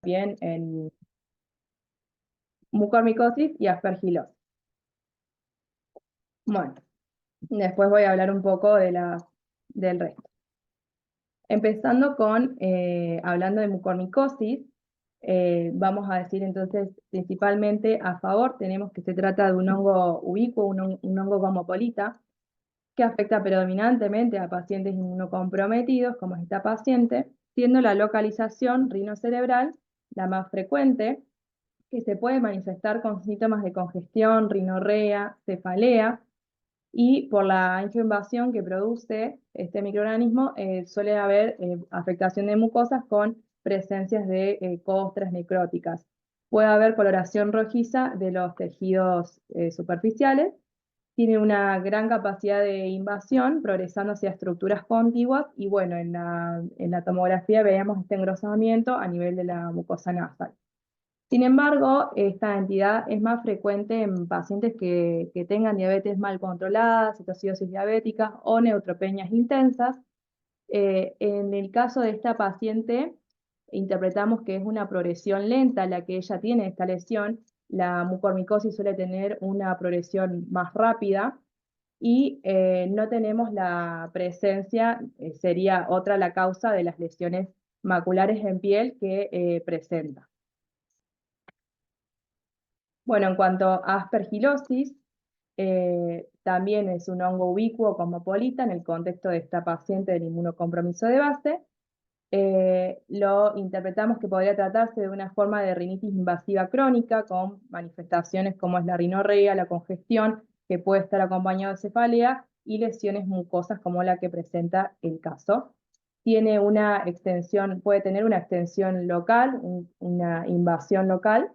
también en mucormicosis y aspergilosis. Bueno, después voy a hablar un poco del resto. Empezando con, hablando de mucormicosis, vamos a decir entonces principalmente a favor, tenemos que se trata de un hongo ubicuo, un hongo gomopolita, que afecta predominantemente a pacientes inmunocomprometidos, como es esta paciente, siendo la localización rinocerebral la más frecuente, que se puede manifestar con síntomas de congestión, rinorrea, cefalea, y por la angiovasión que produce este microorganismo, suele haber afectación de mucosas con presencias de costras necróticas. Puede haber coloración rojiza de los tejidos superficiales. Tiene una gran capacidad de invasión, progresando hacia estructuras contiguas, y bueno, en la tomografía veíamos este engrosamiento a nivel de la mucosa nasal. Sin embargo, esta entidad es más frecuente en pacientes que tengan diabetes mal controlada, citocidosis diabética o neutropenias intensas. En el caso de esta paciente, interpretamos que es una progresión lenta la que ella tiene esta lesión. La mucormicosis suele tener una progresión más rápida y no tenemos la presencia, sería otra la causa de las lesiones maculares en piel que presenta. Bueno, en cuanto a aspergilosis, también es un hongo ubicuo cosmopolita en el contexto de esta paciente del inmunocompromiso de base. Lo interpretamos que podría tratarse de una forma de rinitis invasiva crónica con manifestaciones como es la rinorrea, la congestión, que puede estar acompañado de cefalea, y lesiones mucosas como la que presenta el caso. Tiene una extensión, puede tener una extensión local, una invasión local.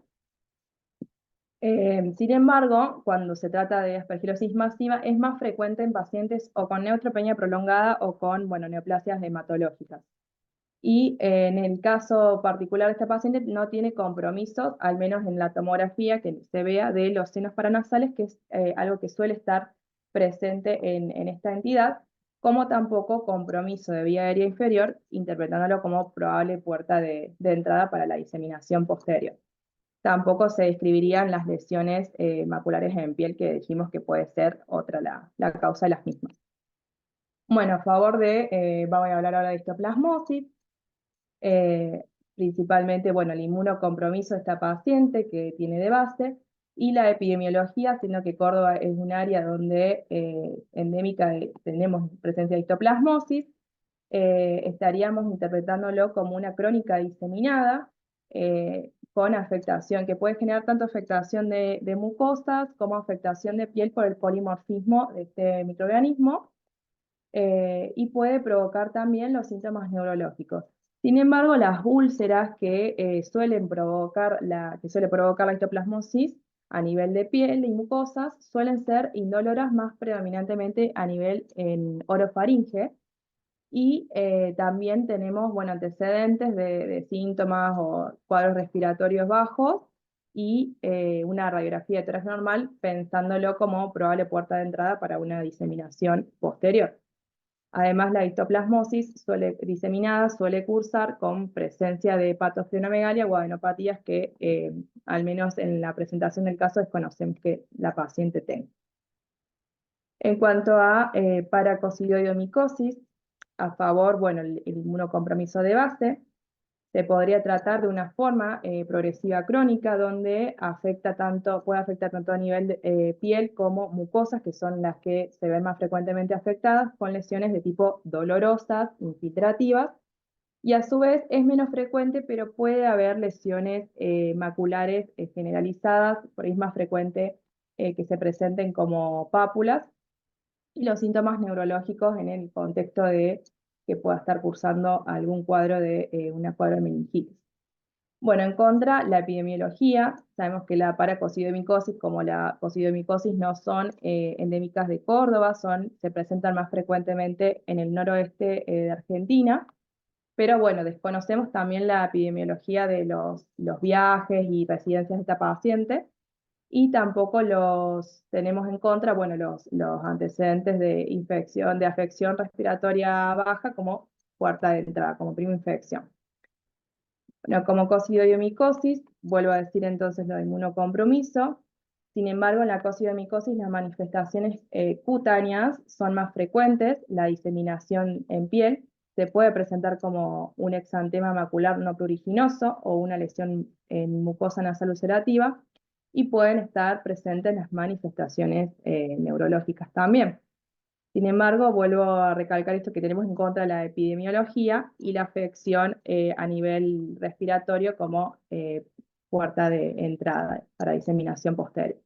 Sin embargo, cuando se trata de aspergilosis masiva, es más frecuente en pacientes o con neutropenia prolongada o con, bueno, neoplasias hematológicas. Y en el caso particular de esta paciente no tiene compromiso, al menos en la tomografía, que se vea de los senos paranasales, que es algo que suele estar presente en esta entidad, como tampoco compromiso de vía aérea inferior, interpretándolo como probable puerta de entrada para la diseminación posterior. Tampoco se describirían las lesiones maculares en piel, que dijimos que puede ser otra la causa de las mismas. Bueno, a favor vamos a hablar ahora de histoplasmosis. Principalmente, bueno, el inmunocompromiso de esta paciente que tiene de base, y la epidemiología, siendo que Córdoba es un área donde endémica tenemos presencia de histoplasmosis. Estaríamos interpretándolo como una crónica diseminada, con afectación, que puede generar tanto afectación de mucosas como afectación de piel por el polimorfismo de este microorganismo, y puede provocar también los síntomas neurológicos. Sin embargo, las úlceras que suele provocar la histoplasmosis a nivel de piel y mucosas suelen ser indóloras, más predominantemente a nivel en orofaringe, y también tenemos, bueno, antecedentes de síntomas o cuadros respiratorios bajos, y una radiografía de tórax normal, pensándolo como probable puerta de entrada para una diseminación posterior. Además, la histoplasmosis diseminada suele cursar con presencia de patogenomegalia o adenopatías que, al menos en la presentación del caso, desconocemos que la paciente tenga. En cuanto a paracoccidioidomicosis, a favor, bueno, el inmunocompromiso de base, se podría tratar de una forma progresiva crónica, donde puede afectar tanto a nivel de piel como mucosas, que son las que se ven más frecuentemente afectadas, con lesiones de tipo dolorosas, infiltrativas, y a su vez es menos frecuente, pero puede haber lesiones maculares generalizadas. Por ahí es más frecuente que se presenten como pápulas, y los síntomas neurológicos en el contexto de que pueda estar cursando algún cuadro de cuadro de meningitis. Bueno, en contra, la epidemiología, sabemos que la paracoccidiomicosis como la coccidiomicosis no son endémicas de Córdoba, se presentan más frecuentemente en el noroeste de Argentina, pero bueno, desconocemos también la epidemiología de los viajes y residencias de esta paciente, y tampoco los tenemos en contra, bueno, los antecedentes de infección, de afección respiratoria baja como puerta de entrada, como prima infección. Bueno, como cocidoiomicosis, vuelvo a decir entonces lo de inmunocompromiso. Sin embargo, en la cocidomicosis las manifestaciones cutáneas son más frecuentes, la diseminación en piel se puede presentar como un exantema macular no pruriginoso o una lesión en mucosa nasal ulcerativa, y pueden estar presentes las manifestaciones neurológicas también. Sin embargo, vuelvo a recalcar esto que tenemos en contra de la epidemiología y la afección a nivel respiratorio como puerta de entrada para diseminación posterior.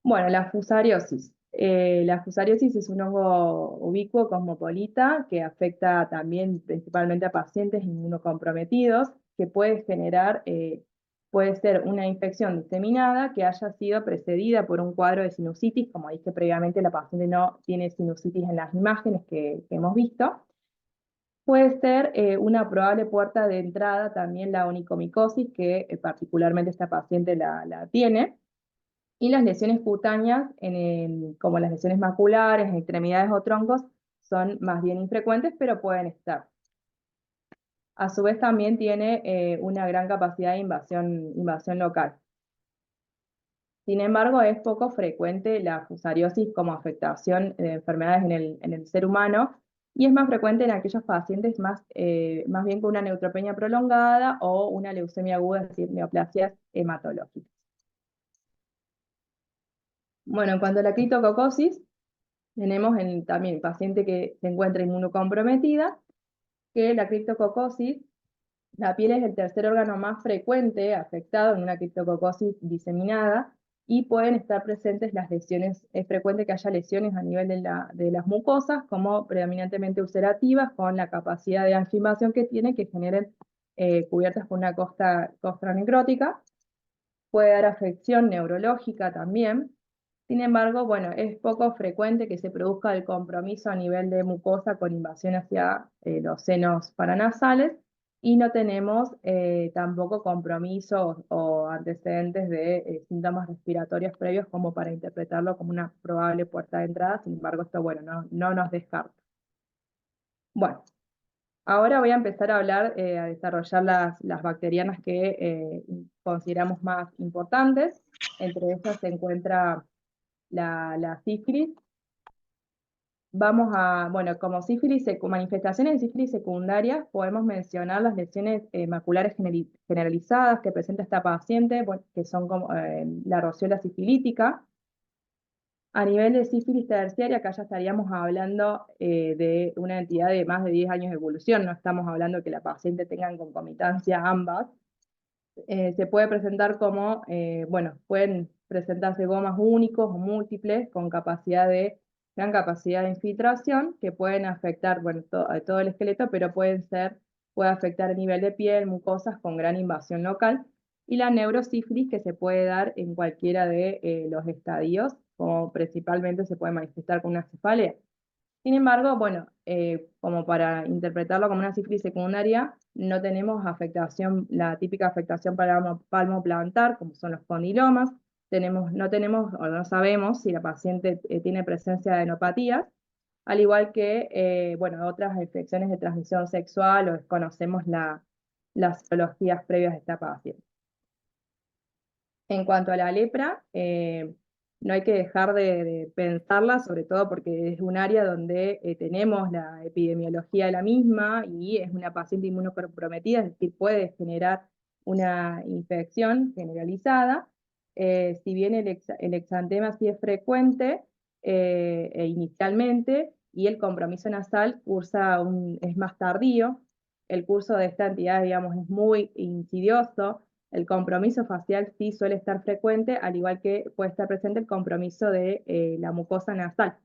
Bueno, la fusariosis. La fusariosis es un hongo ubicuo cosmopolita que afecta también principalmente a pacientes inmunocomprometidos, que puede generar, puede ser una infección diseminada que haya sido precedida por un cuadro de sinusitis. Como dije previamente, la paciente no tiene sinusitis en las imágenes que hemos visto. Puede ser una probable puerta de entrada también la onicomicosis, que particularmente esta paciente la tiene. Y las lesiones cutáneas, como las lesiones maculares, en extremidades o troncos, son más bien infrecuentes, pero pueden estar. A su vez también tiene una gran capacidad de invasión local. Sin embargo, es poco frecuente la fusariosis como afectación de enfermedades en el ser humano, y es más frecuente en aquellos pacientes más bien con una neutropenia prolongada o una leucemia aguda, es decir, neoplasias hematológicas. Bueno, en cuanto a la criptococosis, tenemos también paciente que se encuentra inmunocomprometida, que la criptococosis, la piel es el tercer órgano más frecuente afectado en una criptococosis diseminada, y pueden estar presentes las lesiones. Es frecuente que haya lesiones a nivel de las mucosas, como predominantemente ulcerativas, con la capacidad de angioinvasión que tiene, que generen cubiertas por una costra necrótica. Puede dar afección neurológica también. Sin embargo, bueno, es poco frecuente que se produzca el compromiso a nivel de mucosa con invasión hacia los senos paranasales, y no tenemos tampoco compromisos o antecedentes de síntomas respiratorios previos como para interpretarlo como una probable puerta de entrada. Sin embargo, esto, bueno, no nos descarta. Bueno, ahora voy a empezar a hablar, a desarrollar las bacterianas que consideramos más importantes. Entre ellas se encuentra la sífilis. Bueno, como manifestaciones de sífilis secundarias, podemos mencionar las lesiones maculares generalizadas que presenta esta paciente, bueno, que son como la rociola sifilítica. A nivel de sífilis terciaria, acá ya estaríamos hablando de una entidad de más de 10 años de evolución, no estamos hablando de que la paciente tenga en concomitancia ambas. Se puede presentar como, bueno, pueden presentarse gomas únicos o múltiples con gran capacidad de infiltración, que pueden afectar, bueno, a todo el esqueleto, pero puede afectar a nivel de piel, mucosas con gran invasión local. Y la neurosífilis, que se puede dar en cualquiera de los estadios, como principalmente se puede manifestar con una cefalea. Sin embargo, bueno, como para interpretarlo como una sífilis secundaria, no tenemos afectación, la típica afectación palmoplantar, como son los condilomas. No tenemos o no sabemos si la paciente tiene presencia de enopatías, al igual que, bueno, otras infecciones de transmisión sexual, o desconocemos las patologías previas de esta paciente. En cuanto a la lepra, no hay que dejar de pensarla, sobre todo porque es un área donde tenemos la epidemiología de la misma, y es una paciente inmunocomprometida, es decir, puede generar una infección generalizada. Si bien el exantema sí es frecuente inicialmente, y el compromiso nasal es más tardío, el curso de esta entidad, digamos, es muy insidioso. El compromiso facial sí suele estar frecuente, al igual que puede estar presente el compromiso de la mucosa nasal.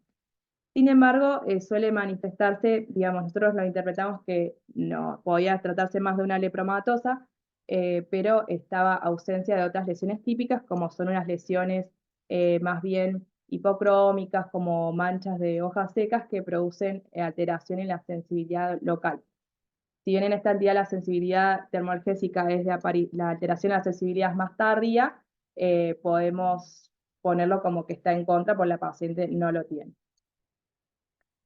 Sin embargo, suele manifestarse, digamos, nosotros lo interpretamos que no podía tratarse más de una lepromatosa, pero estaba ausencia de otras lesiones típicas, como son unas lesiones más bien hipocrómicas, como manchas de hojas secas que producen alteración en la sensibilidad local. Si bien en esta entidad la sensibilidad termoalgésica la alteración de la sensibilidad es más tardía, podemos ponerlo como que está en contra, porque la paciente no lo tiene.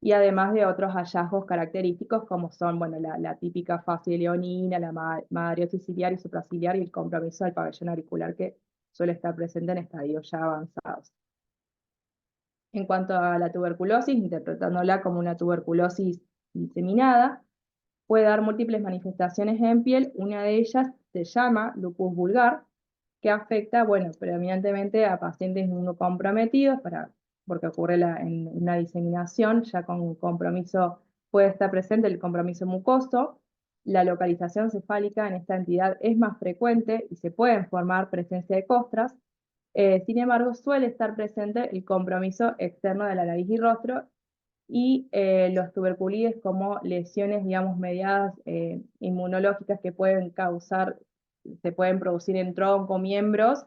y además de otros hallazgos característicos como son, bueno, la típica fase leonina, la madreosis ciliar y supraciliar y el compromiso del pabellón auricular que suele estar presente en estadios ya avanzados. En cuanto a la tuberculosis, interpretándola como una tuberculosis diseminada, puede dar múltiples manifestaciones en piel. Una de ellas se llama lupus vulgar, que afecta, bueno, predominantemente a pacientes inmunocomprometidos, porque ocurre en una diseminación, ya con compromiso puede estar presente el compromiso mucoso. La localización cefálica en esta entidad es más frecuente y se pueden formar presencia de costras. Sin embargo, suele estar presente el compromiso externo de la nariz y rostro y los tuberculides como lesiones, digamos, mediadas inmunológicas que pueden causar, se pueden producir en tronco, miembros,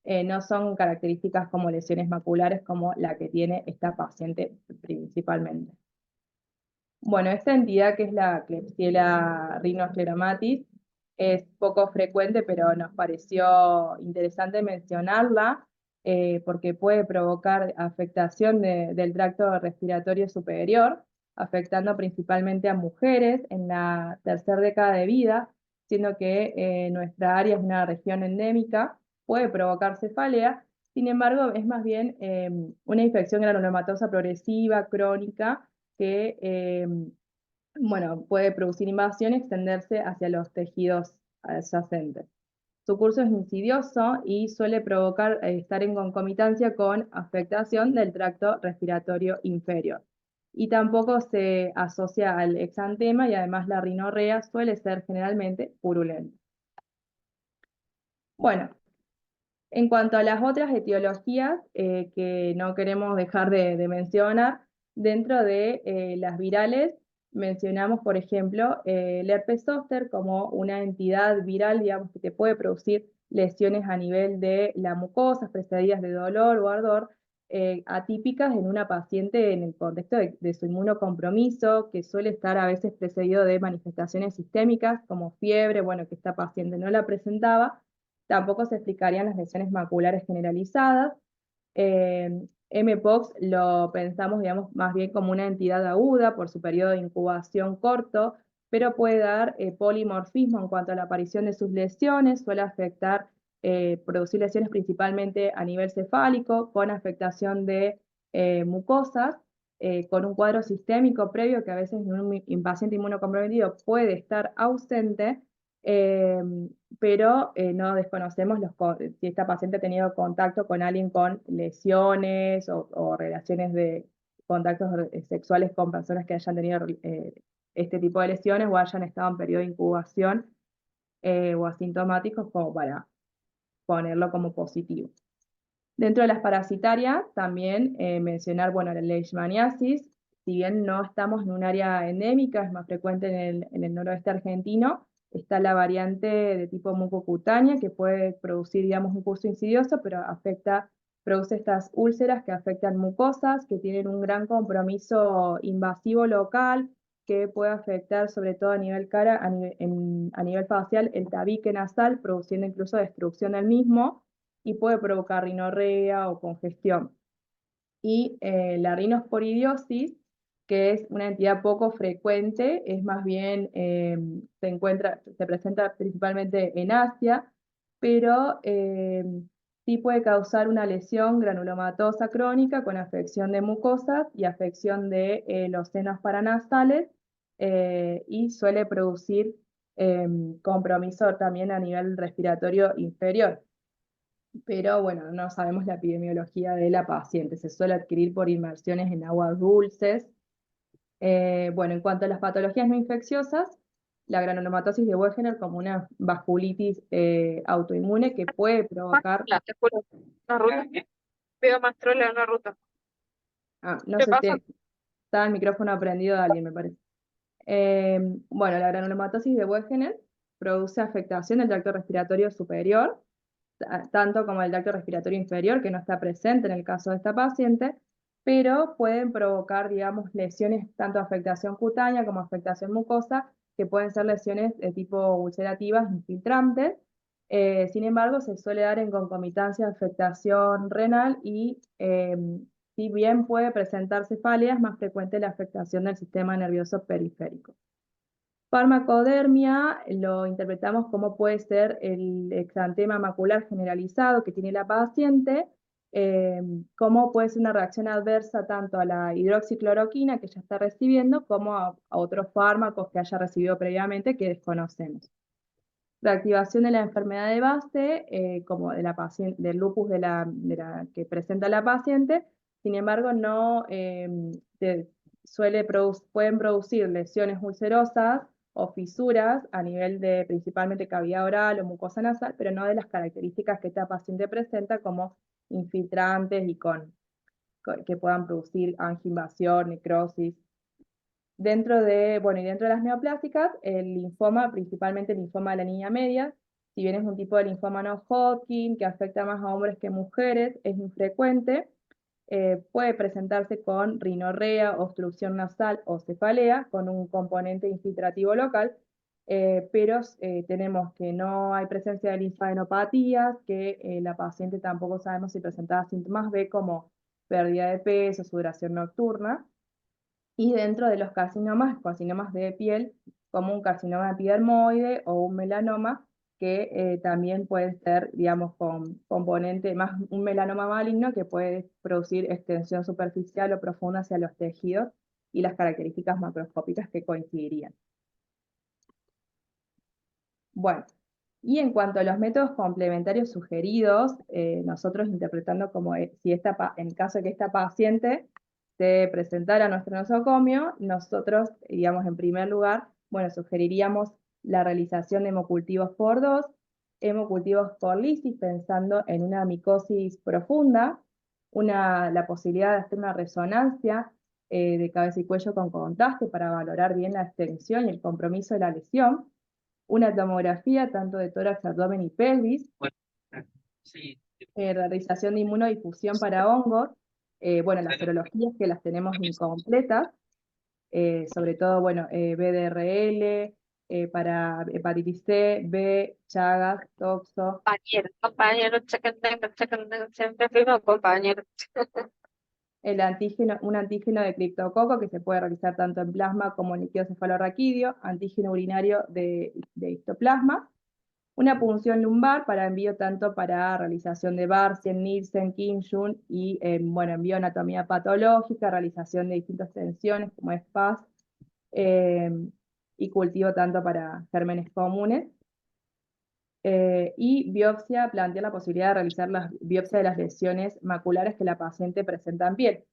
no son características como lesiones maculares como la que tiene esta paciente principalmente. Bueno, esta entidad que es la Klebsiella rhinoscleromatis es poco frecuente, pero nos pareció interesante mencionarla porque puede provocar afectación del tracto respiratorio superior, afectando principalmente a mujeres en la tercera década de vida, siendo que nuestra área es una región endémica, puede provocar cefalea. Sin embargo, es más bien una infección granulomatosa progresiva, crónica, que bueno, puede producir invasión y extenderse hacia los tejidos adyacentes. Su curso es insidioso y suele provocar estar en concomitancia con afectación del tracto respiratorio inferior. Y tampoco se asocia al exantema y además la rinorrea suele ser generalmente purulenta. Bueno, en cuanto a las otras etiologías que no queremos dejar de mencionar, dentro de las virales mencionamos, por ejemplo, el herpes zóster como una entidad viral, digamos, que te puede producir lesiones a nivel de la mucosa, precedidas de dolor o ardor, atípicas en una paciente en el contexto de su inmunocompromiso, que suele estar a veces precedido de manifestaciones sistémicas como fiebre, bueno, que esta paciente no la presentaba. Tampoco se explicarían las lesiones maculares generalizadas. Mpox lo pensamos, digamos, más bien como una entidad aguda por su periodo de incubación corto, pero puede dar polimorfismo en cuanto a la aparición de sus lesiones, suele afectar, producir lesiones principalmente a nivel cefálico, con afectación de mucosas, con un cuadro sistémico previo que a veces en un paciente inmunocomprometido puede estar ausente, eh, pero no desconocemos si esta paciente ha tenido contacto con alguien con lesiones o relaciones de contactos sexuales con personas que hayan tenido este tipo de lesiones o hayan estado en periodo de incubación o asintomáticos como para ponerlo como positivo. Dentro de las parasitarias, también mencionar, bueno, la leishmaniasis, si bien no estamos en un área endémica, es más frecuente en el noroeste argentino, está la variante de tipo mucocutánea que puede producir, digamos, un curso insidioso, pero produce estas úlceras que afectan mucosas, que tienen un gran compromiso invasivo local, que puede afectar sobre todo a nivel cara, a nivel facial, el tabique nasal, produciendo incluso destrucción del mismo y puede provocar rinorrea o congestión. Y la rinosporidiosis, que es una entidad poco frecuente, es más bien, se presenta principalmente en Asia, pero sí puede causar una lesión granulomatosa crónica con afección de mucosas y afección de los senos paranasales y suele producir compromiso también a nivel respiratorio inferior, pero bueno, no sabemos la epidemiología de la paciente. Se suele adquirir por inmersiones en aguas dulces. Bueno, en cuanto a las patologías no infecciosas, la granulomatosis de Wegener como una vasculitis autoinmune que puede provocar... Te juro. Una ruta. Veo más trola en una ruta. No ¿Qué sé pasa? si estaba el micrófono prendido de alguien, me parece. Bueno, la granulomatosis de Wegener produce afectación del tracto respiratorio superior, tanto como el tracto respiratorio inferior, que no está presente en el caso de esta paciente, pero pueden provocar, digamos, lesiones, tanto afectación cutánea como afectación mucosa, que pueden ser lesiones de tipo ulcerativas infiltrantes. Sin embargo, se suele dar en concomitancia afectación renal y si bien puede presentar cefalea, es más frecuente la afectación del sistema nervioso periférico. Farmacodermia lo interpretamos como puede ser el exantema macular generalizado que tiene la paciente, como puede ser una reacción adversa tanto a la hidroxicloroquina que ya está recibiendo, como a otros fármacos que haya recibido previamente que desconocemos. Reactivación de la enfermedad de base, como de la paciente, del lupus que presenta la paciente, sin embargo, no pueden producir lesiones ulcerosas o fisuras a nivel de principalmente cavidad oral o mucosa nasal, pero no de las características que esta paciente presenta, como infiltrantes y que puedan producir angioinvasión, necrosis. Dentro de las neoplásicas, el linfoma, principalmente el linfoma de la niña media, si bien es un tipo de linfoma no Hodgkin que afecta más a hombres que mujeres, es infrecuente, puede presentarse con rinorrea, obstrucción nasal o cefalea, con un componente infiltrativo local, pero tenemos que no hay presencia de linfadenopatías, que la paciente tampoco sabemos si presentaba síntomas B como pérdida de peso, sudoración nocturna. Y dentro de los carcinomas de piel, como un carcinoma epidermoide o un melanoma, que también pueden ser, digamos, con componente más un melanoma maligno que puede producir extensión superficial o profunda hacia los tejidos y las características macroscópicas que coincidirían. Bueno, y en cuanto a los métodos complementarios sugeridos, nosotros interpretando como si en caso de que esta paciente se presentara a nuestro nosocomio, nosotros, digamos, en primer lugar, bueno, sugeriríamos la realización de hemocultivos por 2, hemocultivos por lisis, pensando en una micosis profunda, la posibilidad de hacer una resonancia de cabeza y cuello con contraste para valorar bien la extensión y el compromiso de la lesión, una tomografía tanto de tórax, abdomen y pelvis, realización de inmunodifusión para hongos, bueno, las serologías que las tenemos incompletas, sobre todo, bueno, BDRL, para hepatitis C, B, Chagas, Toxo, Compañero, siempre fuimos compañeros. un antígeno de criptococo que se puede realizar tanto en plasma como en líquido cefalorraquídeo, antígeno urinario de histoplasma, una punción lumbar para envío tanto para realización de Barcien, Nielsen, Kim-Jun y, bueno, envío anatomía patológica, realización de distintas tensiones como es PAS, eh, y cultivo tanto para gérmenes comunes. Y biopsia, plantea la posibilidad de realizar la biopsia de las lesiones maculares que la paciente presenta en piel.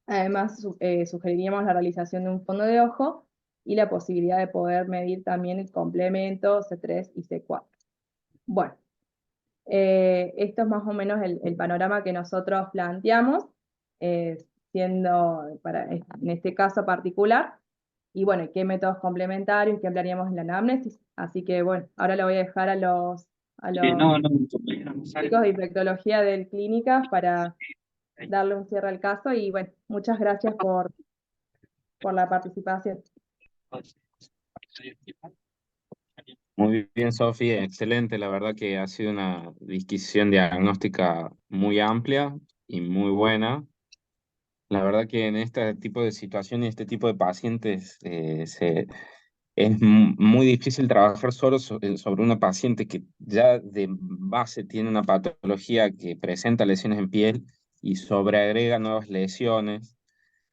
Además, sugeriríamos la realización de un fondo de ojo y la posibilidad de poder medir también el complemento C3 y C4. Bueno, esto es más o menos el panorama que nosotros planteamos, siendo en este caso particular, y bueno, qué métodos complementarios, qué hablaríamos en la anamnesis. Así que bueno, ahora lo voy a dejar a los No, no, chicos de infectología del clínica para darle un cierre al caso, y bueno, muchas gracias por la participación. muy bien, Sofía, excelente. La verdad que ha sido una disquisición diagnóstica muy amplia y muy buena. La verdad que en este tipo de situaciones, este tipo de pacientes, es muy difícil trabajar solo sobre una paciente que ya de base tiene una patología que presenta lesiones en piel y sobreagrega nuevas lesiones.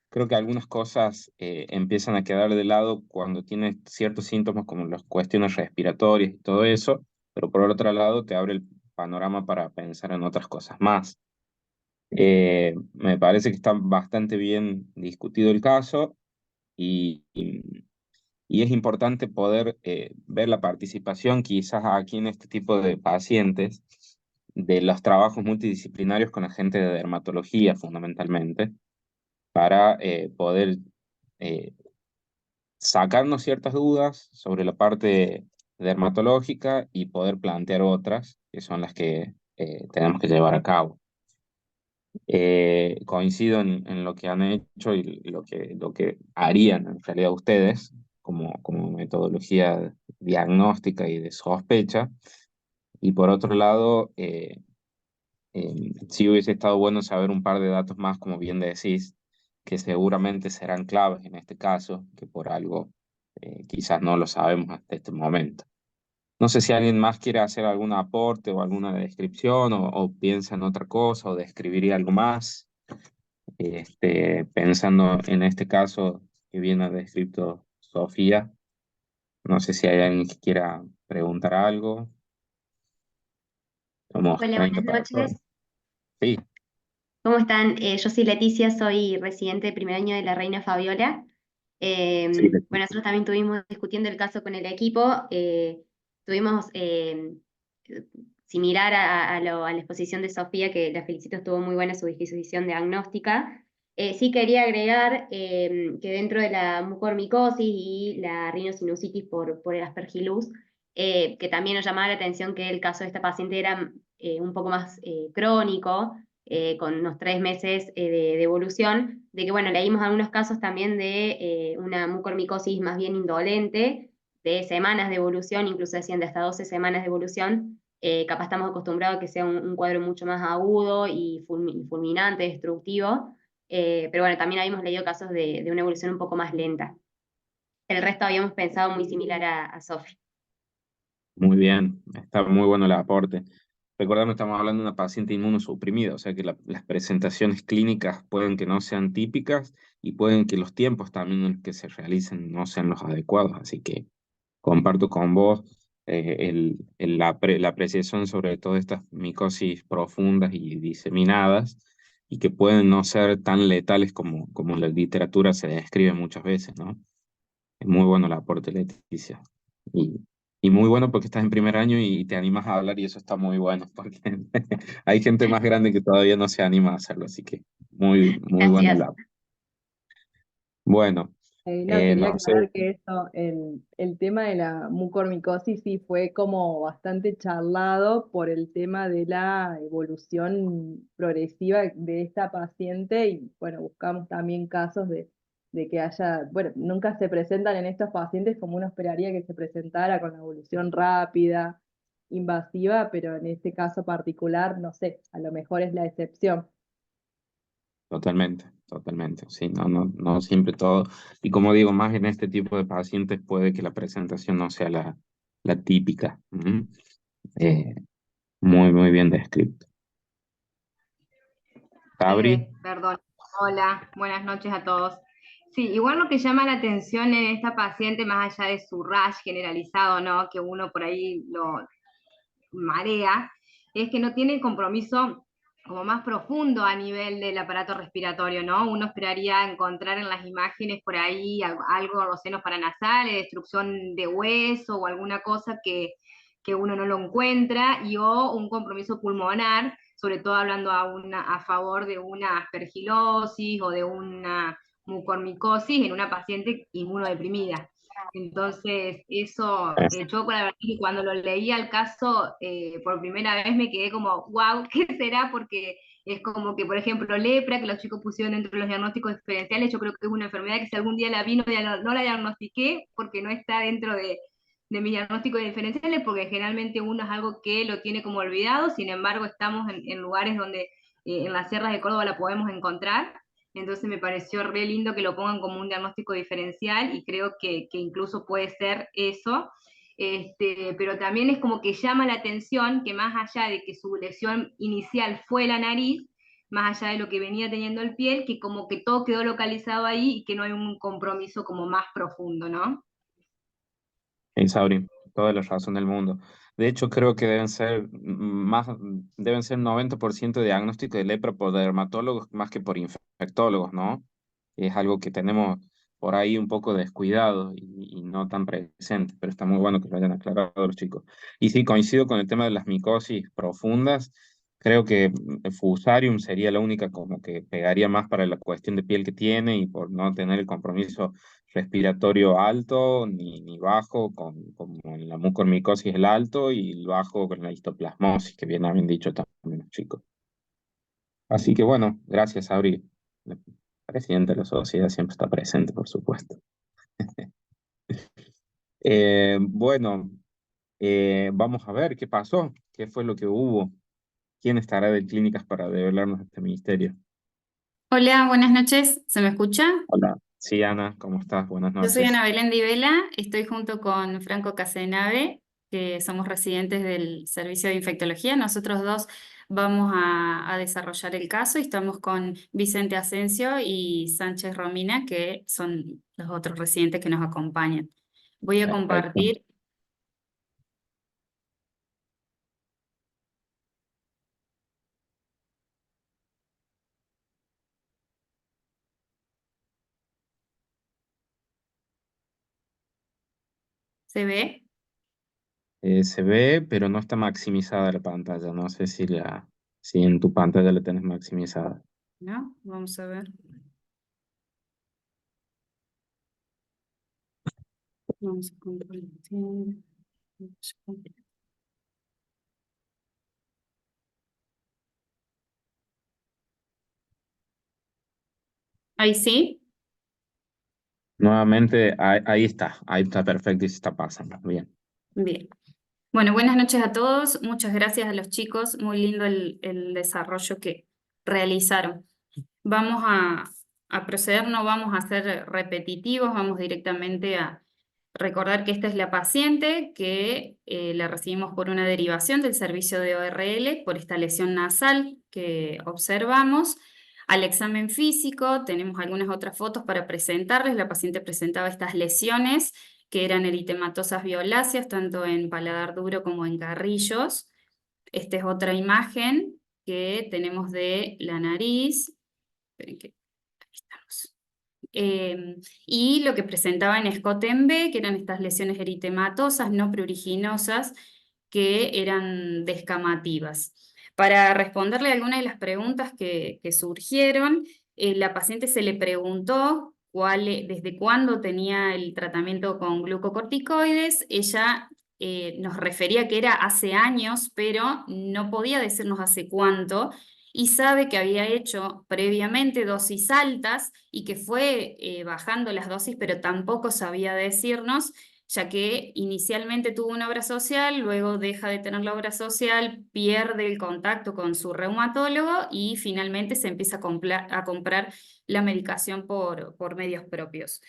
Creo que algunas cosas empiezan a quedar de lado cuando tienes ciertos síntomas como las cuestiones respiratorias y todo eso, pero por el otro lado te abre el panorama para pensar en otras cosas más. Me parece que está bastante bien discutido el caso y es importante poder ver la participación quizás aquí en este tipo de pacientes de los trabajos multidisciplinarios con la gente de dermatología fundamentalmente para poder eh, sacarnos ciertas dudas sobre la parte dermatológica y poder plantear otras que son las que tenemos que llevar a cabo. Coincido en lo que han hecho y lo que harían en realidad ustedes como metodología diagnóstica y de sospecha. Y por otro lado, Sí hubiese estado bueno saber un par de datos más, como bien decís, que seguramente serán claves en este caso, que por algo quizás no lo sabemos hasta este momento. No sé si alguien más quiere hacer algún aporte o alguna descripción o piensa en otra cosa o describiría algo más, pensando en este caso que viene descrito Sofía. No sé si hay alguien que quiera preguntar algo. Somos Hola, 30 buenas personas. noches. Sí, ¿Cómo están? Yo soy Leticia, soy residente de primer año de la Reina Fabiola. sí. Bueno, nosotros también estuvimos discutiendo el caso con el equipo. Tuvimos similar a la exposición de Sofía, que la felicito, estuvo muy buena su disquisición diagnóstica. Sí quería agregar que dentro de la mucormicosis y la rinosinusitis por el aspergillus, que también nos llamaba la atención que el caso de esta paciente era un poco más crónico, con unos 3 meses de evolución, de que, bueno, leímos algunos casos también de una mucormicosis más bien indolente, de semanas de evolución, incluso decían de hasta 12 semanas de evolución. Capaz estamos acostumbrados a que sea un cuadro mucho más agudo y fulminante, destructivo, pero bueno, también habíamos leído casos de una evolución un poco más lenta. El resto habíamos pensado muy similar a Sophie. Muy bien, está muy bueno el aporte. Recordando, estamos hablando de una paciente inmunosuprimida, o sea que las presentaciones clínicas pueden que no sean típicas y pueden que los tiempos también en los que se realicen no sean los adecuados. Así que comparto con vos la apreciación sobre todo estas micosis profundas y diseminadas y que pueden no ser tan letales como en la literatura se describe muchas veces, ¿no? Es muy bueno el aporte, Leticia. Y, y muy bueno porque estás en primer año y te animas a hablar y eso está muy bueno porque hay gente más grande que todavía no se anima a hacerlo, así que muy bueno el Gracias. aporte. Bueno, No, quería no sé, aclarar que eso, el tema de la mucormicosis sí fue como bastante charlado por el tema de la evolución progresiva de esta paciente y bueno, buscamos también casos de que haya, bueno, nunca se presentan en estos pacientes como uno esperaría que se presentara con la evolución rápida, invasiva, pero en este caso particular, no sé, a lo mejor es la excepción. totalmente, totalmente. Sí, no siempre todo. Y como digo, más en este tipo de pacientes puede que la presentación no sea la típica. Ujú. Eh, muy bien descrito. Sabri, Perdón. Hola, buenas noches a todos. Sí, igual lo que llama la atención en esta paciente, más allá de su rash generalizado, ¿no? Que uno por ahí lo marea, es que no tiene compromiso como más profundo a nivel del aparato respiratorio, ¿no? Uno esperaría encontrar en las imágenes por ahí algo en los senos paranasales, destrucción de hueso o alguna cosa que uno no lo encuentra, y o un compromiso pulmonar, sobre todo hablando a favor de una aspergilosis o de una mucormicosis en una paciente inmunodeprimida. Entonces, eso, yo la verdad que cuando lo leía el caso por primera vez me quedé como, wow, ¿qué será? Porque es como que, por ejemplo, lepra, que los chicos pusieron dentro de los diagnósticos diferenciales, yo creo que es una enfermedad que si algún día la vi no la diagnostiqué porque no está dentro de mis diagnósticos diferenciales, porque generalmente uno es algo que lo tiene como olvidado, sin embargo estamos en lugares donde en las sierras de Córdoba la podemos encontrar. Entonces me pareció re lindo que lo pongan como un diagnóstico diferencial y creo que incluso puede ser eso. Pero también es como que llama la atención que más allá de que su lesión inicial fue la nariz, más allá de lo que venía teniendo el piel, que como que todo quedó localizado ahí y que no hay un compromiso como más profundo, ¿no? Sabri, toda la razón del mundo. De hecho, creo que deben ser 90% de diagnóstico de lepra por dermatólogos más que por infectólogos, ¿no? Es algo que tenemos por ahí un poco descuidado y no tan presente, pero está muy bueno que lo hayan aclarado los chicos. Y sí, coincido con el tema de las micosis profundas. Creo que Fusarium sería la única como que pegaría más para la cuestión de piel que tiene y por no tener el compromiso respiratorio alto ni bajo, como en la mucormicosis el alto y el bajo con la histoplasmosis, que bien habían dicho también los chicos. Así que bueno, gracias, Abri. El presidente de la sociedad siempre está presente, por supuesto. Bueno, vamos a ver qué pasó, qué fue lo que hubo. ¿Quién estará de clínicas para develarnos este misterio? Hola, buenas noches. ¿Se me escucha? Hola. Sí, Ana, ¿cómo estás? Buenas Yo soy noches. Ana Belén Di Vela, estoy junto con Franco Casenave, que somos residentes del Servicio de Infectología. Nosotros dos vamos a desarrollar el caso y estamos con Vicente Asensio y Sánchez Romina, que son los otros residentes que nos acompañan. Voy a Perfecto. compartir. ¿Se ve? Se ve, pero no está maximizada la pantalla. No sé si en tu pantalla la tenés maximizada. ¿No? Vamos a ver. Vamos a compartir. Ahí sí. Nuevamente, ahí está perfecto y se está pasando. Bien. Bien. Bueno, buenas noches a todos. Muchas gracias a los chicos. Muy lindo el desarrollo que realizaron. Vamos a proceder, no vamos a ser repetitivos, vamos directamente a recordar que esta es la paciente que la recibimos por una derivación del servicio de ORL por esta lesión nasal que observamos. Al examen físico tenemos algunas otras fotos para presentarles. La paciente presentaba estas lesiones que eran eritematosas violáceas, tanto en paladar duro como en carrillos. Esta es otra imagen que tenemos de la nariz. Esperen que aquí estamos. Y lo que presentaba en Scott-MB, que eran estas lesiones eritematosas no pruriginosas, que eran descamativas. Para responderle a algunas de las preguntas que surgieron, la paciente se le preguntó desde cuándo tenía el tratamiento con glucocorticoides. Ella nos refería que era hace años, pero no podía decirnos hace cuánto, y sabe que había hecho previamente dosis altas y que fue bajando las dosis, pero tampoco sabía decirnos, ya que inicialmente tuvo una obra social, luego deja de tener la obra social, pierde el contacto con su reumatólogo y finalmente se empieza a comprar la medicación por medios propios.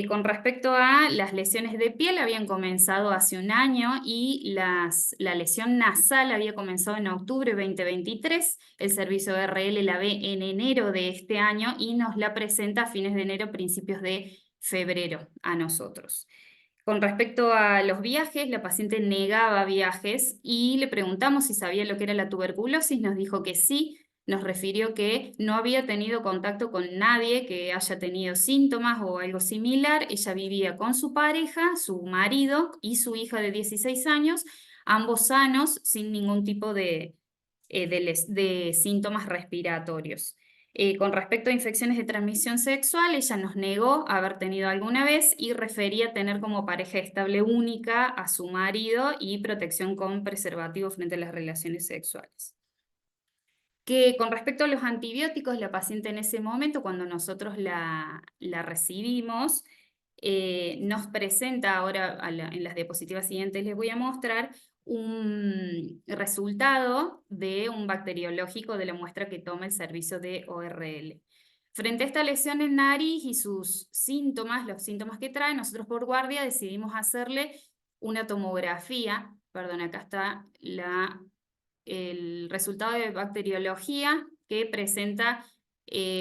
Con respecto a las lesiones de piel, habían comenzado hace un año y la lesión nasal había comenzado en octubre de 2023. El servicio de RL la ve en enero de este año y nos la presenta a fines de enero, principios de febrero a nosotros. Con respecto a los viajes, la paciente negaba viajes y le preguntamos si sabía lo que era la tuberculosis. Nos dijo que sí. Nos refirió que no había tenido contacto con nadie que haya tenido síntomas o algo similar. Ella vivía con su pareja, su marido y su hija de 16 años, ambos sanos, sin ningún tipo de síntomas respiratorios. Con respecto a infecciones de transmisión sexual, ella nos negó haber tenido alguna vez y refería tener como pareja estable única a su marido y protección con preservativo frente a las relaciones sexuales. Que con respecto a los antibióticos, la paciente en ese momento, cuando nosotros la recibimos, nos presenta ahora, en las diapositivas siguientes les voy a mostrar un resultado de un bacteriológico de la muestra que toma el servicio de ORL. Frente a esta lesión en nariz y sus síntomas, los síntomas que trae, nosotros por guardia decidimos hacerle una tomografía. Perdón, acá está el resultado de bacteriología que presenta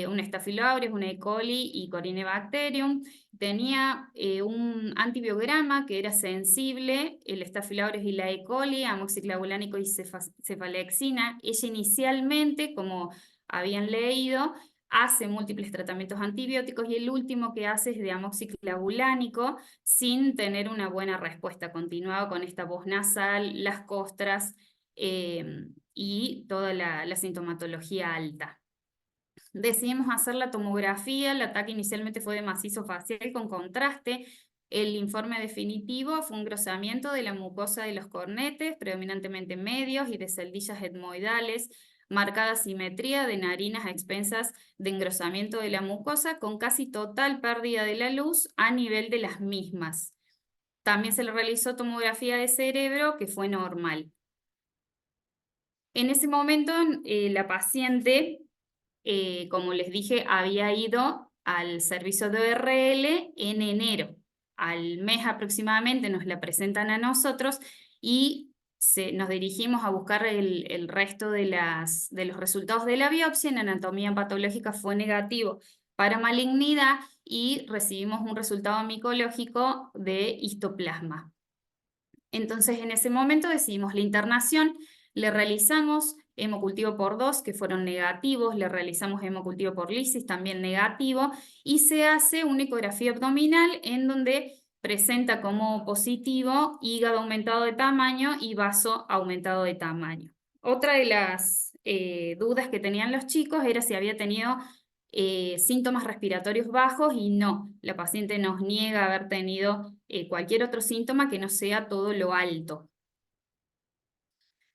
un Staphylococcus aureus, un E. coli y Corynebacterium. Tenía un antibiograma que era sensible, el Staphylococcus aureus y la E. coli, amoxiclavulánico y cefalexina. Ella inicialmente, como habían leído, hace múltiples tratamientos antibióticos y el último que hace es de amoxiclavulánico sin tener una buena respuesta. Continuaba con esta voz nasal, las costras, y toda la sintomatología alta. Decidimos hacer la tomografía, el ataque inicialmente fue de macizo facial con contraste. El informe definitivo fue un engrosamiento de la mucosa de los cornetes, predominantemente medios y de celdillas etmoidales, marcada simetría de narinas a expensas de engrosamiento de la mucosa con casi total pérdida de la luz a nivel de las mismas. También se le realizó tomografía de cerebro que fue normal. En ese momento, la paciente, como les dije, había ido al servicio de ORL en enero. Al mes aproximadamente nos la presentan a nosotros y nos dirigimos a buscar el resto de los resultados de la biopsia. En anatomía patológica fue negativo para malignidad y recibimos un resultado micológico de histoplasma. Entonces, en ese momento decidimos la internación, le realizamos hemocultivo por 2, que fueron negativos, le realizamos hemocultivo por lisis, también negativo, y se hace una ecografía abdominal en donde presenta como positivo hígado aumentado de tamaño y vaso aumentado de tamaño. Otra de las dudas que tenían los chicos era si había tenido síntomas respiratorios bajos, y no, la paciente nos niega haber tenido cualquier otro síntoma que no sea todo lo alto.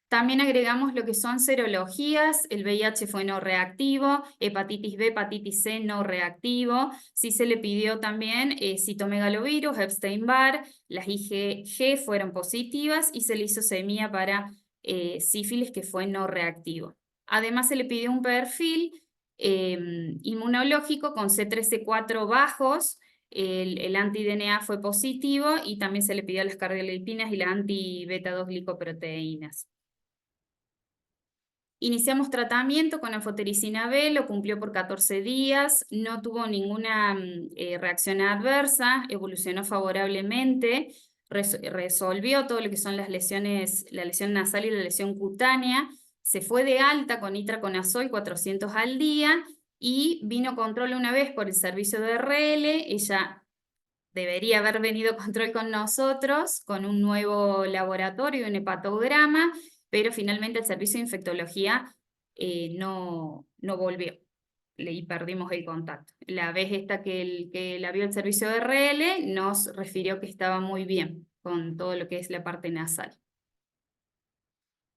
También agregamos lo que son serologías. El VIH fue no reactivo, hepatitis B, hepatitis C no reactivo. Sí se le pidió también citomegalovirus, Epstein-Barr, las IgG fueron positivas y se le hizo semilla para sífilis, que fue no reactivo. Además se le pidió un perfil inmunológico con C13-4 bajos. El anti-DNA fue positivo y también se le pidió las cardiolipinas y la anti-beta-2 glicoproteínas. Iniciamos tratamiento con anfotericina B, lo cumplió por 14 días, no tuvo ninguna reacción adversa, evolucionó favorablemente, resolvió todo lo que son las lesiones, la lesión nasal y la lesión cutánea, se fue de alta con itraconazol 400 al día y vino control una vez por el servicio de RL. Ella debería haber venido control con nosotros, con un nuevo laboratorio, un hepatograma, pero finalmente el servicio de infectología no volvió. Y perdimos el contacto. La vez esta que la vio el servicio de RL nos refirió que estaba muy bien con todo lo que es la parte nasal.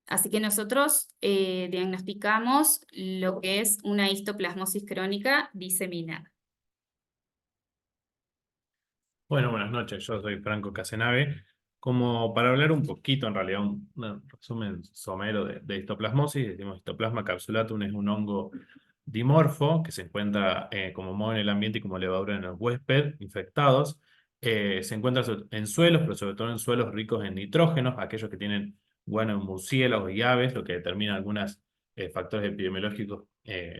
Así que nosotros diagnosticamos lo que es una histoplasmosis crónica diseminada. Bueno, buenas noches, yo soy Franco Casenave. Como para hablar un poquito, en realidad, un resumen somero de histoplasmosis, decimos histoplasma capsulatum es un hongo dimorfo que se encuentra como moho en el ambiente y como levadura en el huésped, infectados. Se encuentra en suelos, pero sobre todo en suelos ricos en nitrógenos, aquellos que tienen, bueno, murciélagos y aves, lo que determina algunos factores epidemiológicos,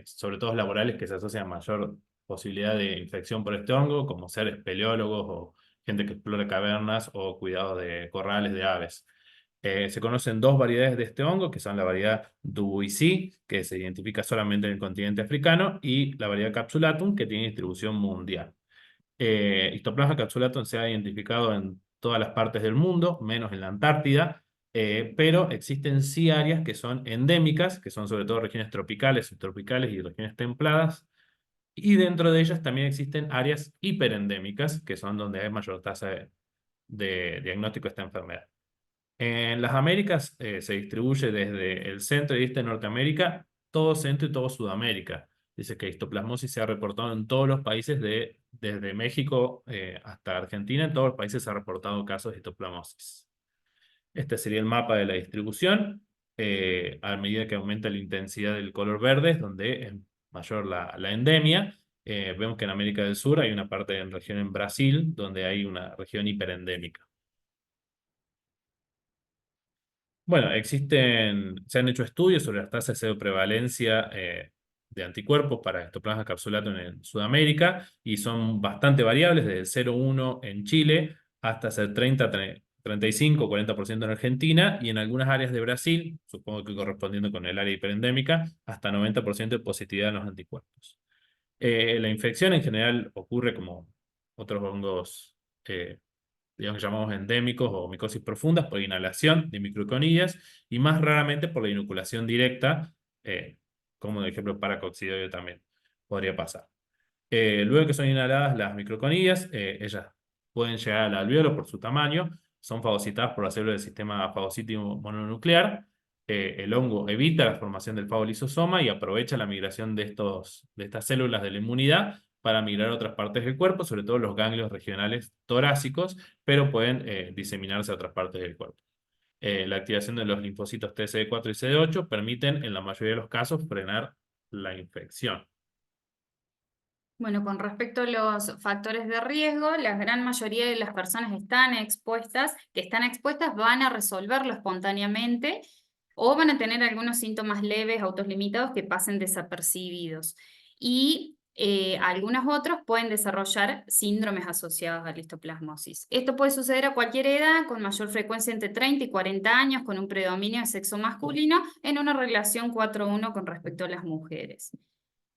sobre todo laborales, que se asocian a mayor posibilidad de infección por este hongo, como ser espeleólogos o gente que explora cavernas o cuidado de corrales de aves. Se conocen dos variedades de este hongo, que son la variedad Dubuisy, que se identifica solamente en el continente africano, y la variedad Capsulatum, que tiene distribución mundial. Histoplasma capsulatum se ha identificado en todas las partes del mundo, menos en la Antártida, pero existen sí áreas que son endémicas, que son sobre todo regiones tropicales, subtropicales y regiones templadas, y dentro de ellas también existen áreas hiperendémicas, que son donde hay mayor tasa de diagnóstico de esta enfermedad. En las Américas se distribuye desde el centro y este de Norteamérica, todo Centro y todo Sudamérica. Dice que histoplasmosis se ha reportado en todos los países, desde México hasta Argentina, en todos los países se ha reportado casos de histoplasmosis. Este sería el mapa de la distribución. A medida que aumenta la intensidad del color verde, es donde es mayor la endemia. Vemos que en América del Sur hay una parte en región en Brasil, donde hay una región hiperendémica. Bueno, se han hecho estudios sobre las tasas de prevalencia de anticuerpos para histoplasma capsulatum en Sudamérica, y son bastante variables, desde el 0,1 en Chile hasta ser 30, 35, 40% en Argentina, y en algunas áreas de Brasil, supongo que correspondiendo con el área hiperendémica, hasta 90% de positividad en los anticuerpos. La infección en general ocurre como otros hongos, digamos que llamamos endémicos o micosis profundas, por inhalación de microconillas, y más raramente por la inoculación directa, como de ejemplo paracoccidioide también podría pasar. Luego que son inhaladas las microconillas, ellas pueden llegar al alveolo por su tamaño, son fagocitadas por las células del sistema fagocítico mononuclear. El hongo evita la formación del fagolisosoma y aprovecha la migración de estas células de la inmunidad para migrar a otras partes del cuerpo, sobre todo los ganglios regionales torácicos, pero pueden diseminarse a otras partes del cuerpo. la activación de los linfocitos T, CD4 y CD8 permiten, en la mayoría de los casos, frenar la infección. Bueno, con respecto a los factores de riesgo, la gran mayoría de las personas que están expuestas van a resolverlo espontáneamente o van a tener algunos síntomas leves, autolimitados, que pasen desapercibidos. Y algunos otros pueden desarrollar síndromes asociados a la histoplasmosis. Esto puede suceder a cualquier edad, con mayor frecuencia entre 30 y 40 años, con un predominio de sexo masculino, en una relación 4:1 con respecto a las mujeres.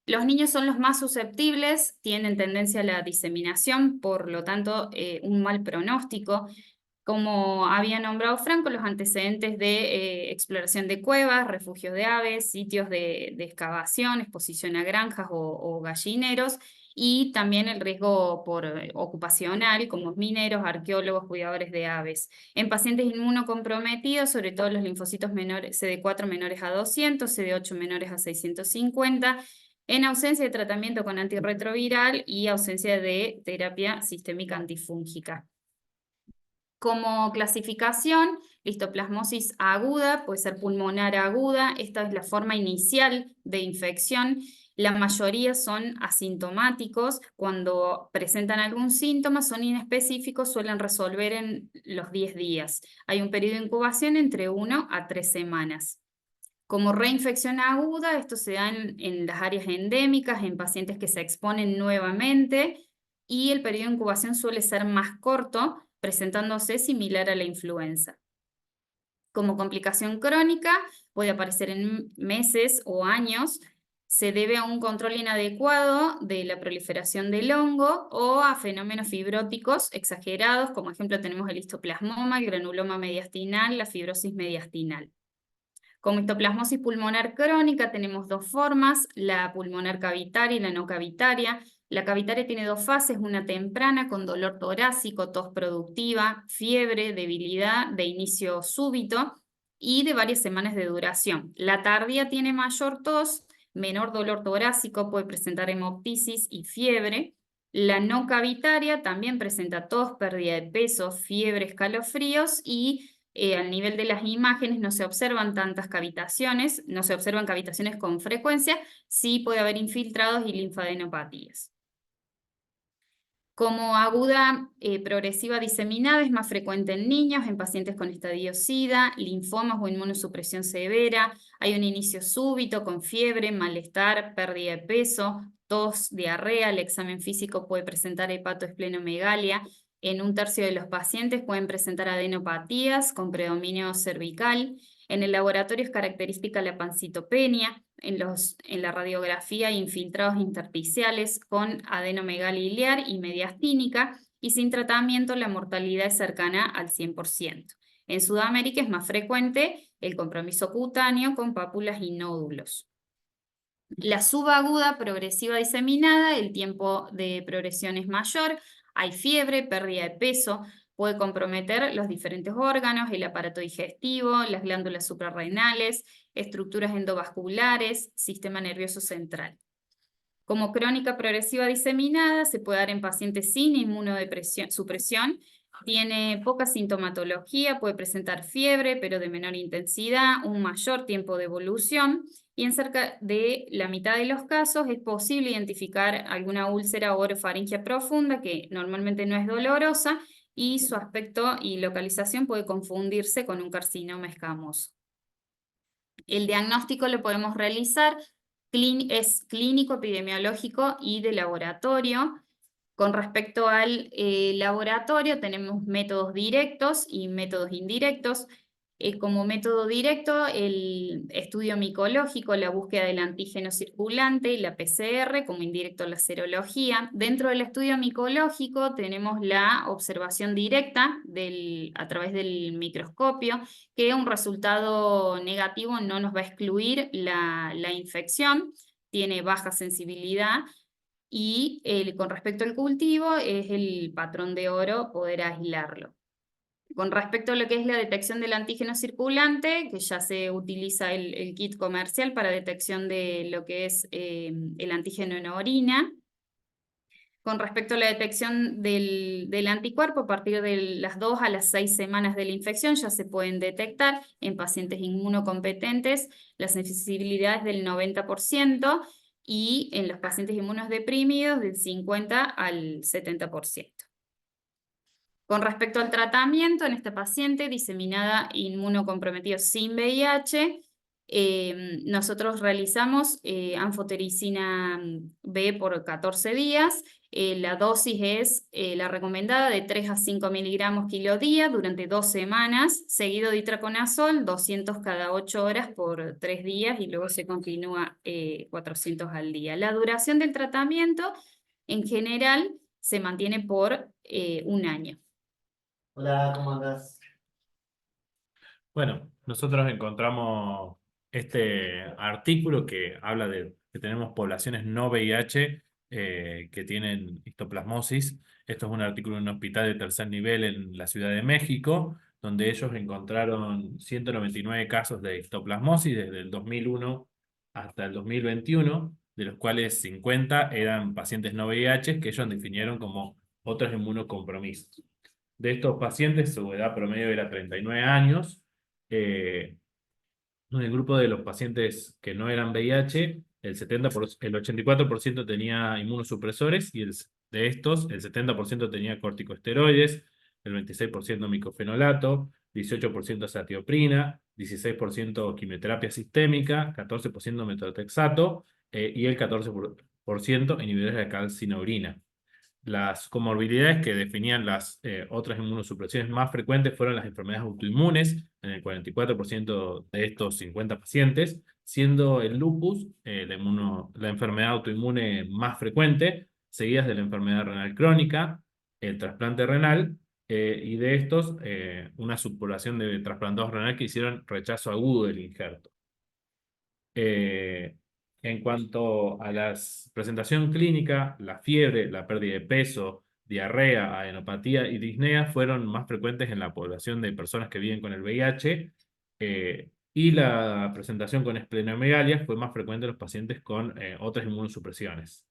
Los niños son los más susceptibles, tienen tendencia a la diseminación, por lo tanto, un mal pronóstico. Como había nombrado Franco, los antecedentes de exploración de cuevas, refugios de aves, sitios de excavación, exposición a granjas o gallineros, y también el riesgo ocupacional, como mineros, arqueólogos, cuidadores de aves. En pacientes inmunocomprometidos, sobre todo los linfocitos menores, CD4 menores a 200, CD8 menores a 650, en ausencia de tratamiento con antirretroviral y ausencia de terapia sistémica antifúngica. Como clasificación, histoplasmosis aguda, puede ser pulmonar aguda, esta es la forma inicial de infección. La mayoría son asintomáticos, cuando presentan algún síntoma son inespecíficos, suelen resolver en los 10 días. Hay un periodo de incubación entre 1 a 3 semanas. Como reinfección aguda, esto se da en las áreas endémicas, en pacientes que se exponen nuevamente, y el periodo de incubación suele ser más corto, presentándose similar a la influenza. Como complicación crónica, puede aparecer en meses o años, se debe a un control inadecuado de la proliferación del hongo o a fenómenos fibróticos exagerados, como ejemplo tenemos el histoplasmoma, el granuloma mediastinal, la fibrosis mediastinal. Como histoplasmosis pulmonar crónica tenemos dos formas, la pulmonar cavitaria y la no cavitaria. La cavitaria tiene dos fases, una temprana con dolor torácico, tos productiva, fiebre, debilidad de inicio súbito y de varias semanas de duración. La tardía tiene mayor tos, menor dolor torácico, puede presentar hemoptisis y fiebre. La no cavitaria también presenta tos, pérdida de peso, fiebre, escalofríos y al nivel de las imágenes no se observan tantas cavitaciones, no se observan cavitaciones con frecuencia, sí puede haber infiltrados y linfadenopatías. Como aguda progresiva diseminada es más frecuente en niños, en pacientes con estadio SIDA, linfomas o inmunosupresión severa, hay un inicio súbito con fiebre, malestar, pérdida de peso, tos, diarrea, el examen físico puede presentar hepatoesplenomegalia. En un tercio de los pacientes pueden presentar adenopatías con predominio cervical. En el laboratorio es característica la pancitopenia. En la radiografía infiltrados intersticiales con adenomegalia ilear y mediastínica, y sin tratamiento la mortalidad es cercana al 100%. En Sudamérica es más frecuente el compromiso cutáneo con pápulas y nódulos. La subaguda progresiva diseminada, el tiempo de progresión es mayor, hay fiebre, pérdida de peso, puede comprometer los diferentes órganos, el aparato digestivo, las glándulas suprarrenales, estructuras endovasculares, sistema nervioso central. Como crónica progresiva diseminada, se puede dar en pacientes sin inmunosupresión, tiene poca sintomatología, puede presentar fiebre, pero de menor intensidad, un mayor tiempo de evolución, y en cerca de la mitad de los casos es posible identificar alguna úlcera o orofaringia profunda, que normalmente no es dolorosa, y su aspecto y localización puede confundirse con un carcinoma escamoso. El diagnóstico lo podemos realizar, es clínico, epidemiológico y de laboratorio. Con respecto al laboratorio, tenemos métodos directos y métodos indirectos. Como método directo, el estudio micológico, la búsqueda del antígeno circulante y la PCR, como indirecto la serología. Dentro del estudio micológico tenemos la observación directa a través del microscopio, que un resultado negativo no nos va a excluir la infección, tiene baja sensibilidad. Y con respecto al cultivo, es el patrón de oro poder aislarlo. Con respecto a lo que es la detección del antígeno circulante, que ya se utiliza el kit comercial para detección de lo que es el antígeno en orina. Con respecto a la detección del anticuerpo, a partir de las 2 a las 6 semanas de la infección ya se pueden detectar en pacientes inmunocompetentes las sensibilidades del 90% y en los pacientes inmunodeprimidos del 50 al 70%. Con respecto al tratamiento, en esta paciente diseminada inmunocomprometido sin VIH, nosotros realizamos anfotericina B por 14 días. La dosis es la recomendada de 3 a 5 miligramos kilo día durante 2 semanas, seguido de itraconazol, 200 cada 8 horas por 3 días y luego se continúa 400 al día. La duración del tratamiento en general se mantiene por 1 año. Hola, ¿cómo andás? Bueno, nosotros encontramos este artículo que habla de que tenemos poblaciones no VIH que tienen histoplasmosis. Esto es un artículo en un hospital de tercer nivel en la Ciudad de México, donde ellos encontraron 199 casos de histoplasmosis desde el 2001 hasta el 2021, de los cuales 50 eran pacientes no VIH que ellos definieron como otros inmunocompromisos. De estos pacientes, su edad promedio era 39 años. En el grupo de los pacientes que no eran VIH, el 84% tenía inmunosupresores y de estos, el 70% tenía corticosteroides, el 26% micofenolato, 18% azatioprina, 16% quimioterapia sistémica, 14% metotrexato y el 14% inhibidores de la calcinurina. Las comorbilidades que definían las otras inmunosupresiones más frecuentes fueron las enfermedades autoinmunes, en el 44% de estos 50 pacientes, siendo el lupus la enfermedad autoinmune más frecuente, seguidas de la enfermedad renal crónica, el trasplante renal, y de estos, una subpoblación de trasplantados renal que hicieron rechazo agudo del injerto. En cuanto a la presentación clínica, la fiebre, la pérdida de peso, diarrea, adenopatía y disnea fueron más frecuentes en la población de personas que viven con el VIH, y la presentación con esplenomegalia fue más frecuente en los pacientes con otras inmunosupresiones.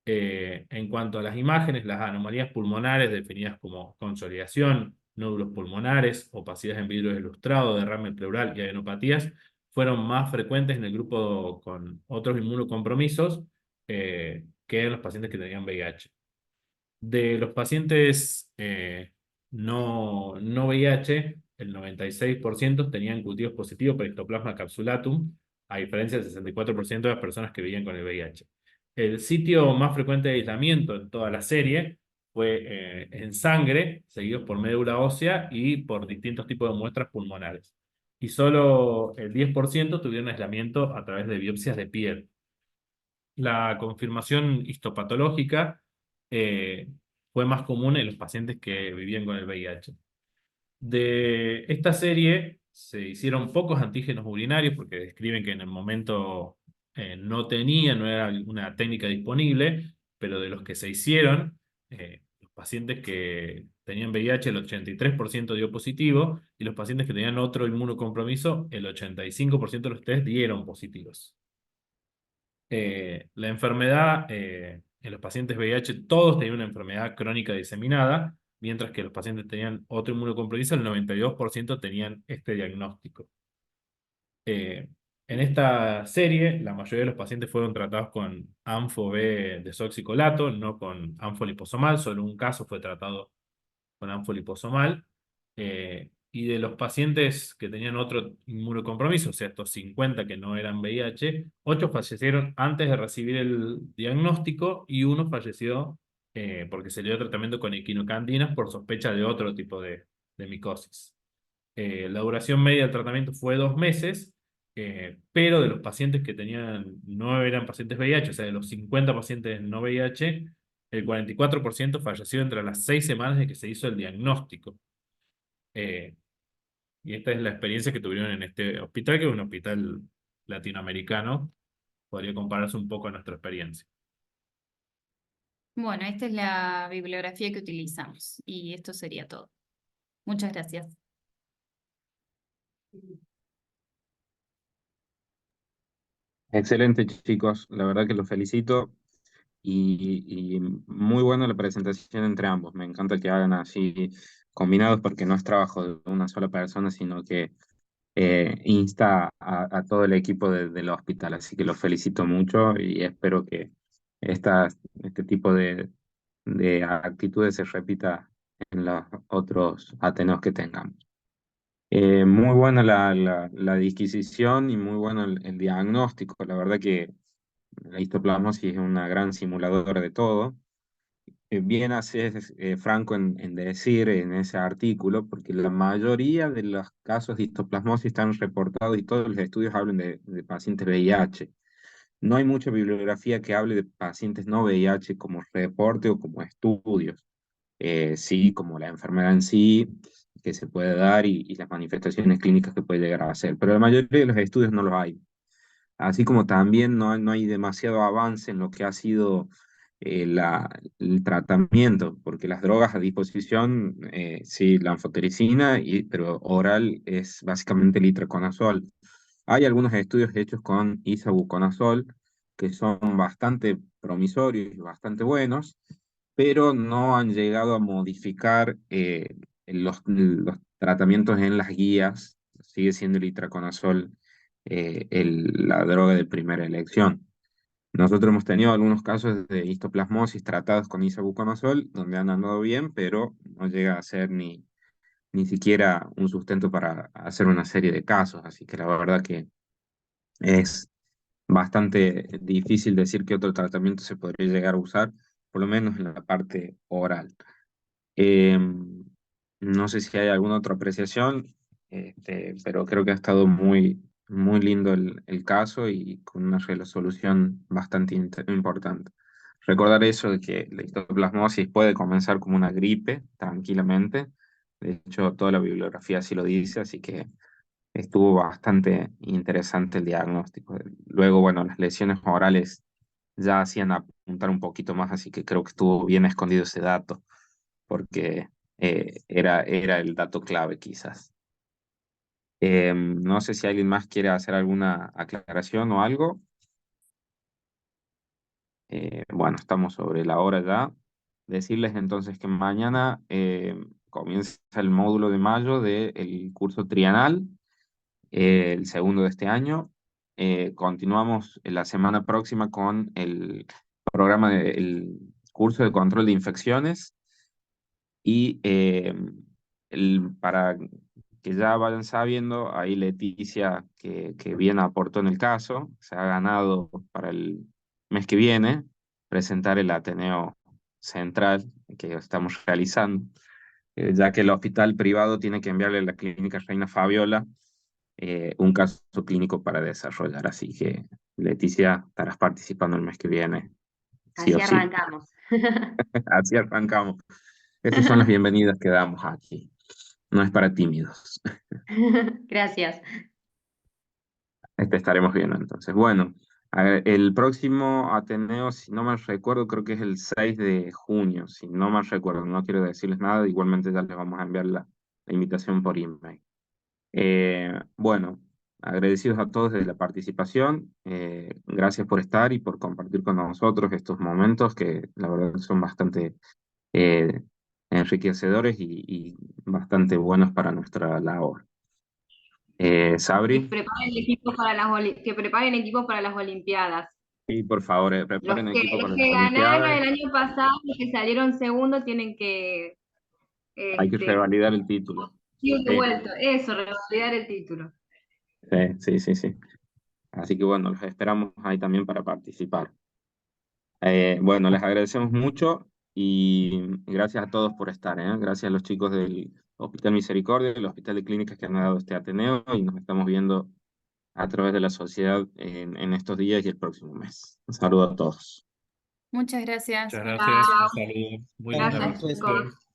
En cuanto a las imágenes, las anomalías pulmonares definidas como consolidación, nódulos pulmonares, opacidad en vidrio ilustrado, derrame pleural y adenopatías fueron más frecuentes en el grupo con otros inmunocompromisos que en los pacientes que tenían VIH. De los pacientes no VIH, el 96% tenían cultivos positivos para Histoplasma capsulatum, a diferencia del 64% de las personas que vivían con el VIH. El sitio más frecuente de aislamiento en toda la serie fue en sangre, seguidos por médula ósea y por distintos tipos de muestras pulmonares. Y solo el 10% tuvieron aislamiento a través de biopsias de piel. La confirmación histopatológica fue más común en los pacientes que vivían con el VIH. De esta serie se hicieron pocos antígenos urinarios porque describen que en el momento no era una técnica disponible, pero de los que se hicieron, los pacientes que tenían VIH, el 83% dio positivo, y los pacientes que tenían otro inmunocompromiso, el 85% de los test dieron positivos. La enfermedad en los pacientes VIH, todos tenían una enfermedad crónica diseminada, mientras que los pacientes tenían otro inmunocompromiso, el 92% tenían este diagnóstico. En esta serie, la mayoría de los pacientes fueron tratados con Anfo-B desoxicolato, no con anfoliposomal, solo un caso fue tratado con anfoliposomal. Y de los pacientes que tenían otro inmunocompromiso, o sea, estos 50 que no eran VIH, 8 fallecieron antes de recibir el diagnóstico y uno falleció porque se le dio tratamiento con equinocandinas por sospecha de otro tipo de micosis. La duración media del tratamiento fue 2 meses, pero de los pacientes que no eran pacientes VIH, o sea, de los 50 pacientes no VIH, el 44% falleció entre las 6 semanas de que se hizo el diagnóstico. Y esta es la experiencia que tuvieron en este hospital, que es un hospital latinoamericano. Podría compararse un poco a nuestra experiencia. Bueno, esta es la bibliografía que utilizamos y esto sería todo. Muchas gracias. Excelente, chicos. La verdad que los felicito. y muy buena la presentación entre ambos. Me encanta que hagan así combinados porque no es trabajo de una sola persona, sino que insta a todo el equipo del hospital. Así que los felicito mucho y espero que este tipo de actitudes se repita en los otros Ateneos que tengamos. Muy buena la disquisición y muy bueno el diagnóstico. La verdad que la histoplasmosis es una gran simuladora de todo. Bien haces, Franco, en decir en ese artículo, porque la mayoría de los casos de histoplasmosis están reportados y todos los estudios hablan de pacientes VIH. No hay mucha bibliografía que hable de pacientes no VIH como reporte o como estudios. Sí, como la enfermedad en sí, que se puede dar y las manifestaciones clínicas que puede llegar a hacer. Pero la mayoría de los estudios no los hay. Así como también no hay demasiado avance en lo que ha sido el tratamiento, porque las drogas a disposición, sí, la anfotericina, pero oral es básicamente el itraconazol. Hay algunos estudios hechos con isavuconazol que son bastante promisorios y bastante buenos, pero no han llegado a modificar los tratamientos en las guías. Sigue siendo el itraconazol la droga de primera elección. Nosotros hemos tenido algunos casos de histoplasmosis tratados con isavuconazol, donde han andado bien, pero no llega a ser ni siquiera un sustento para hacer una serie de casos. Así que la verdad que es bastante difícil decir qué otro tratamiento se podría llegar a usar, por lo menos en la parte oral. No sé si hay alguna otra apreciación, pero creo que ha estado muy lindo el caso y con una resolución bastante importante. Recordar eso de que la histoplasmosis puede comenzar como una gripe, tranquilamente. De hecho, toda la bibliografía así lo dice, así que estuvo bastante interesante el diagnóstico. Luego, bueno, las lesiones orales ya hacían apuntar un poquito más, así que creo que estuvo bien escondido ese dato, porque era el dato clave quizás. No sé si alguien más quiere hacer alguna aclaración o algo. Bueno, estamos sobre la hora ya. Decirles entonces que mañana comienza el módulo de mayo del curso trienal, el segundo de este año. Continuamos la semana próxima con el programa del curso de control de infecciones. Y para que ya vayan sabiendo, ahí Leticia, que bien aportó en el caso, se ha ganado para el mes que viene presentar el Ateneo Central que estamos realizando, ya que el hospital privado tiene que enviarle a la clínica Reina Fabiola un caso clínico para desarrollar. Así que, Leticia, estarás participando el mes que viene, sí o Así sí. arrancamos. Así arrancamos. Estas son las bienvenidas que damos aquí. No es para tímidos. Gracias. Estaremos viendo entonces. Bueno, a ver, el próximo Ateneo, si no mal recuerdo, creo que es el 6 de junio. Si no mal recuerdo, no quiero decirles nada. Igualmente ya les vamos a enviar la invitación por email. Bueno, agradecidos a todos de la participación. Gracias por estar y por compartir con nosotros estos momentos que la verdad son bastante eh, enriquecedores y bastante buenos para nuestra labor. Que Sabri, preparen equipos para que preparen equipos para las Olimpiadas. sí, por favor, preparen equipo Los para las que ganaron Olimpiadas. el año pasado, los que salieron segundo, tienen que Hay que revalidar el título. ir de Sí, vuelta. Eso, revalidar el título. sí. Así que bueno, los esperamos ahí también para participar. Bueno, les agradecemos mucho y gracias a todos por estar, ¿eh? Gracias a los chicos del Hospital Misericordia, del Hospital de Clínicas que han dado este Ateneo y nos estamos viendo a través de la sociedad en estos días y el próximo mes. Un saludo a todos. Muchas gracias. Muchas gracias. Chao. Un saludo. Muy linda Gracias, noches. chicos.